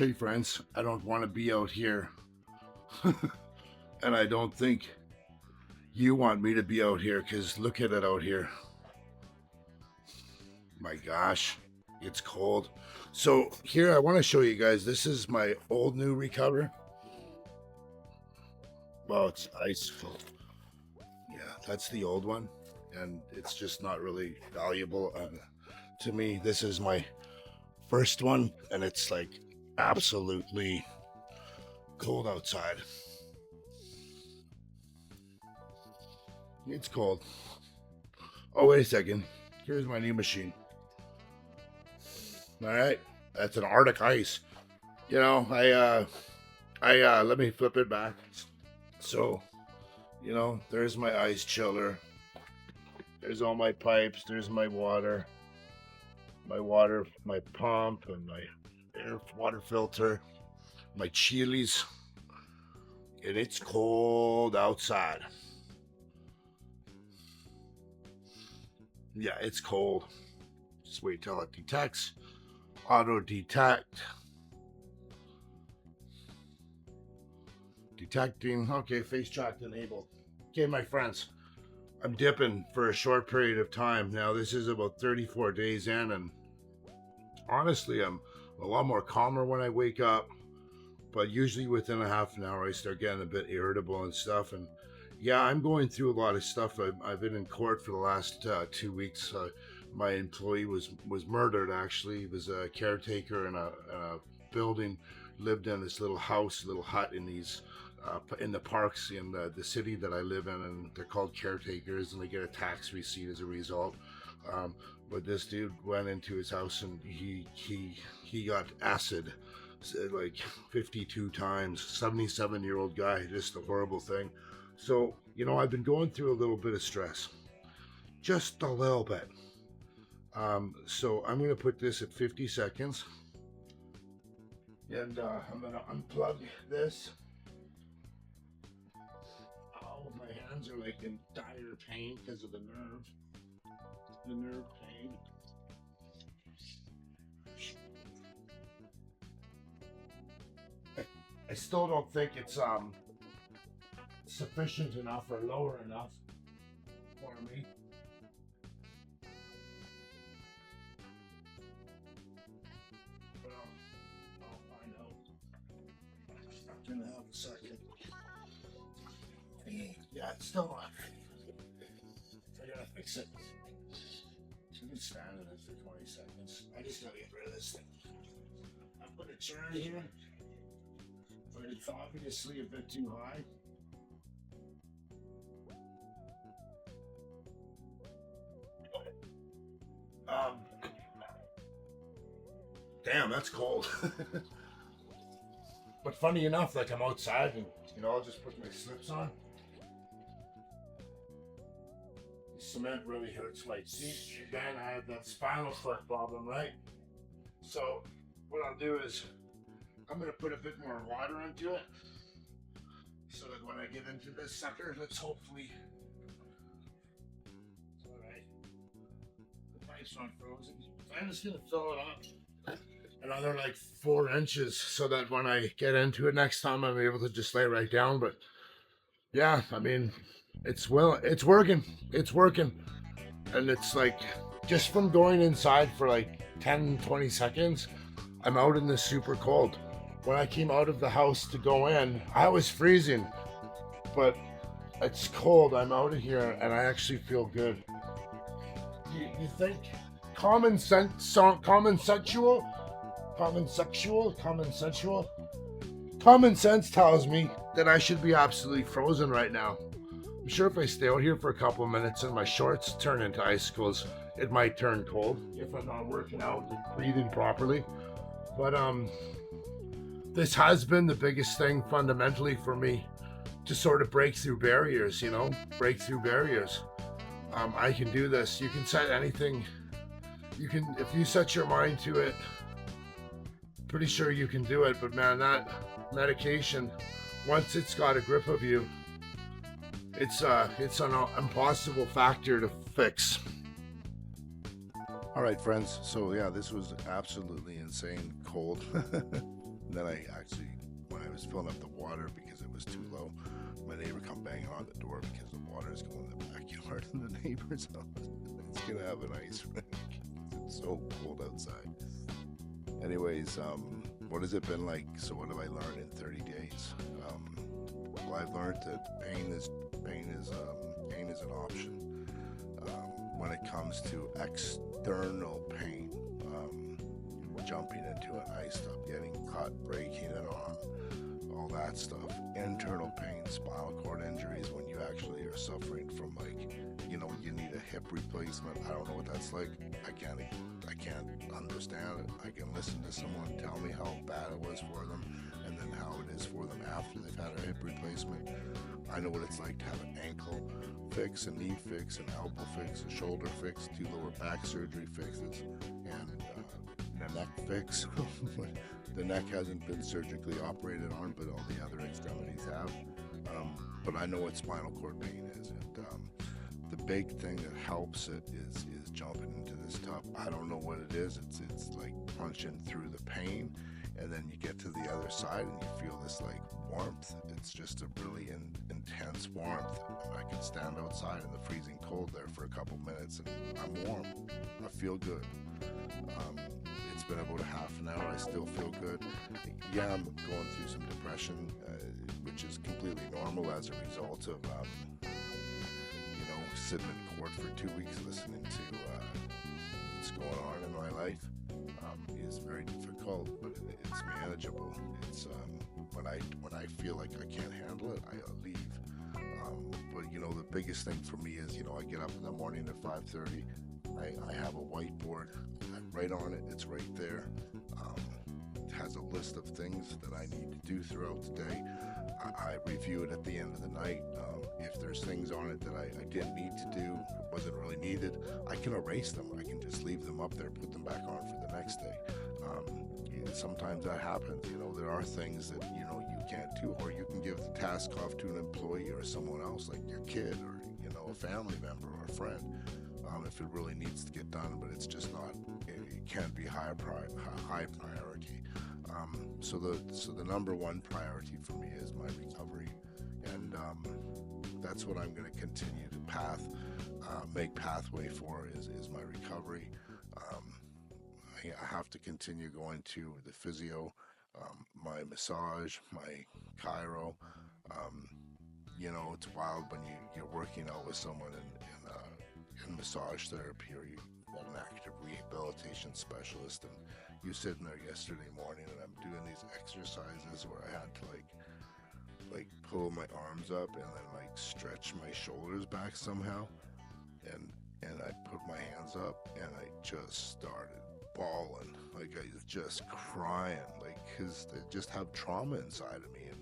Okay, friends, I don't want to be out here. And I don't think you want me to be out here because look at it out here. My gosh, it's cold. So, here I want to show you guys this is my old new recover. Well, it's ice. Yeah, that's the old one. And it's just not really valuable. To me, this is my first one, and it's like absolutely cold outside. It's cold. Oh, wait a second. Here's my new machine. All right, that's an Arctic ice. You know, let me flip it back. So, there's my ice chiller. There's all my pipes. There's my water, my pump, and my water filter, my chilies, and it's cold outside. Yeah, it's cold. Just wait till it detects. Auto detect. Detecting. Okay, face track enabled. Okay, my friends, I'm dipping for a short period of time. Now, this is about 34 days in, and honestly, I'm a lot more calmer when I wake up. But usually within a half an hour, I start getting a bit irritable and stuff. And yeah, I'm going through a lot of stuff. I've been in court for the last 2 weeks. My employee was murdered. Actually, he was a caretaker in a building, lived in this little house, little hut in these in the parks in the city that I live in, and they're called caretakers, and they get a tax receipt as a result. But this dude went into his house and he got acid like 52 times. 77-year-old guy, just a horrible thing. So I've been going through a little bit of stress, just a little bit. So I'm going to put this at 50 seconds. And I'm going to unplug this. Oh, my hands are like in dire pain because of the nerve pain. I still don't think it's sufficient enough or lower enough for me. I'll find out. I'm gonna have a second. Yeah, it's still on. I gotta fix it. I've been standing it for 20 seconds. I just gotta get rid of this thing. I put a chair in here, but it's obviously a bit too high. Damn, that's cold. But funny enough, like I'm outside and I'll just put my slips on. The cement really hurts my feet. Again, I have that spinal foot problem, right? So what I'll do is I'm gonna put a bit more water into it, so that when I get into this sucker, let's hopefully. All right, the pipe's not frozen. I'm just gonna fill it up another like 4 inches, so that when I get into it next time, I'm able to just lay right down. But yeah, I mean, it's working, and it's like just from going inside for like 10-20 seconds, I'm out in the super cold. When I came out of the house to go in, I was freezing, but it's cold. I'm out of here and I actually feel good. You think common sensual? Common sense tells me that I should be absolutely frozen right now. I'm sure if I stay out here for a couple of minutes and my shorts turn into icicles, it might turn cold if I'm not working out and breathing properly. But this has been the biggest thing fundamentally for me to sort of break through barriers, I can do this. You can set anything. If you set your mind to it, pretty sure you can do it. But man, that medication, once it's got a grip of you, it's an impossible factor to fix. All right, friends. So yeah, this was absolutely insane cold. And then I actually, when I was filling up the water because it was too low, my neighbor come banging on the door because the water is going in the backyard in the neighbor's house. It's gonna have an ice rink. It's so cold outside. Anyways, what has it been like? So what have I learned in 30 days? Well, I've learned that pain is an option when it comes to external pain. Jumping into an ice tub, getting cut, breaking an arm, all that stuff. Internal pain, spinal cord injuries, when you actually are suffering from, like, you need a hip replacement. I don't know what that's like. I can't understand it. I can listen to someone tell me how bad it was for them, and then how it is for them after they've had a hip replacement. I know what it's like to have an ankle fix, a knee fix, an elbow fix, a shoulder fix, 2 lower back surgery fixes, and a neck fix. The neck hasn't been surgically operated on, but all the other extremities have. But I know what spinal cord pain is, and the big thing that helps it is jumping into this tub. I don't know what it is. It's like punching through the pain, and then you get to the other side and you feel this like warmth. It's just a really intense warmth. I can stand outside in the freezing cold there for a couple minutes and I'm warm. I feel good. It's been about a half an hour. I still feel good. Yeah, I'm going through some depression, which is completely normal as a result of sitting in court for 2 weeks listening to what's going on in my life. It's very difficult, but it's manageable. It's when I feel like I can't handle it, I leave. But the biggest thing for me is, I get up in the morning at 5:30. I have a whiteboard. I write on it. It's right there. It has a list of things that I need to do throughout the day. I review it at the end of the night. If there's things on it that I didn't need to do, wasn't really needed, I can erase them. I can just leave them up there, put them back on for the next day. Sometimes that happens. There are things that you can't do, or you can give the task off to an employee or someone else, like your kid or a family member or a friend, if it really needs to get done. But it's just not. It can't be high priority. So the number one priority for me is my recovery, and that's what I'm going to continue to make pathway for is my recovery. I have to continue going to the physio, my massage, my chiro. It's wild when you're working out with someone in massage therapy, or you've got an active rehabilitation specialist, and you sitting there yesterday morning, and I'm doing these exercises where I had to like pull my arms up and then like stretch my shoulders back somehow, and I put my hands up and I just started bawling, like I was just crying, like, because they just have trauma inside of me, and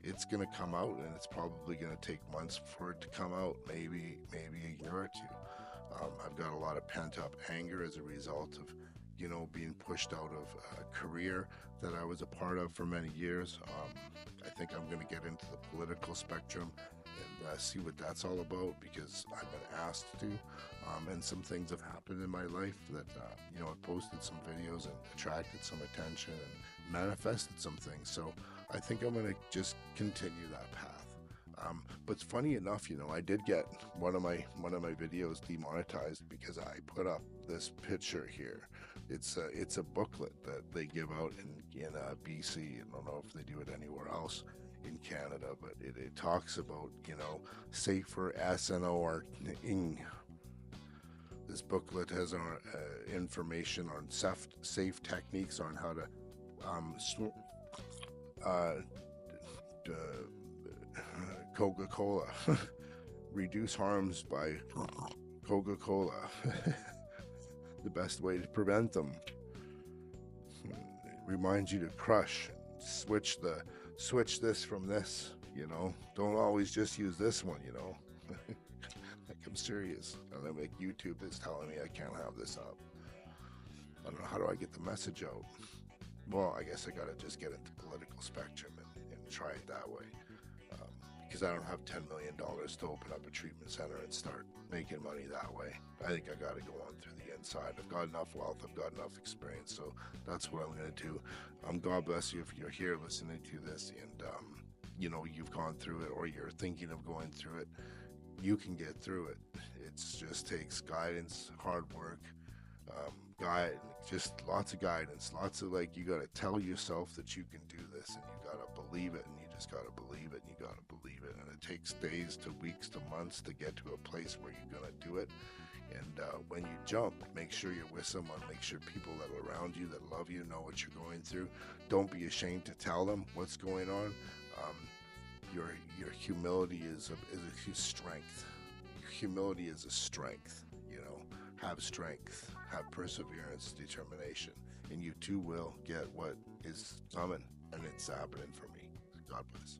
it's gonna come out, and it's probably gonna take months for it to come out, maybe a year or two. I've got a lot of pent-up anger as a result of being pushed out of a career that I was a part of for many years. I think I'm going to get into the political spectrum and see what that's all about, because I've been asked to, and some things have happened in my life that I posted some videos and attracted some attention and manifested some things. So I think I'm going to just continue that path. But funny enough, I did get one of my videos demonetized because I put up this picture here. It's a booklet that they give out in BC. I don't know if they do it anywhere else in Canada, but it talks about safer SNORing. This booklet has information on safe techniques on how to Coca-Cola. Reduce harms by Coca-Cola. The best way to prevent them. It reminds you to crush. Switch this from this. Don't always just use this one. Like, I'm serious. And then like YouTube is telling me I can't have this up. I don't know, how do I get the message out? Well, I guess I gotta just get into the political spectrum and try it that way. because I don't have $10 million to open up a treatment center and start making money that way. I think I got to go on through the inside. I've got enough wealth, I've got enough experience, so that's what I'm going to do. God bless you if you're here listening to this and you know, you've gone through it or you're thinking of going through it. You can get through it. It just takes guidance, hard work, just lots of guidance, lots of, like, you got to tell yourself that you can do this, and you got to believe it, and you just got to believe it, and you got to believe it. And it takes days to weeks to months to get to a place where you're going to do it. And when you jump, make sure you're with someone, make sure people that are around you that love you know what you're going through. Don't be ashamed to tell them what's going on. Your humility is a strength. Your humility is a strength. You know, have strength, have perseverance, determination, and you too will get what is coming, and it's happening for me. God bless.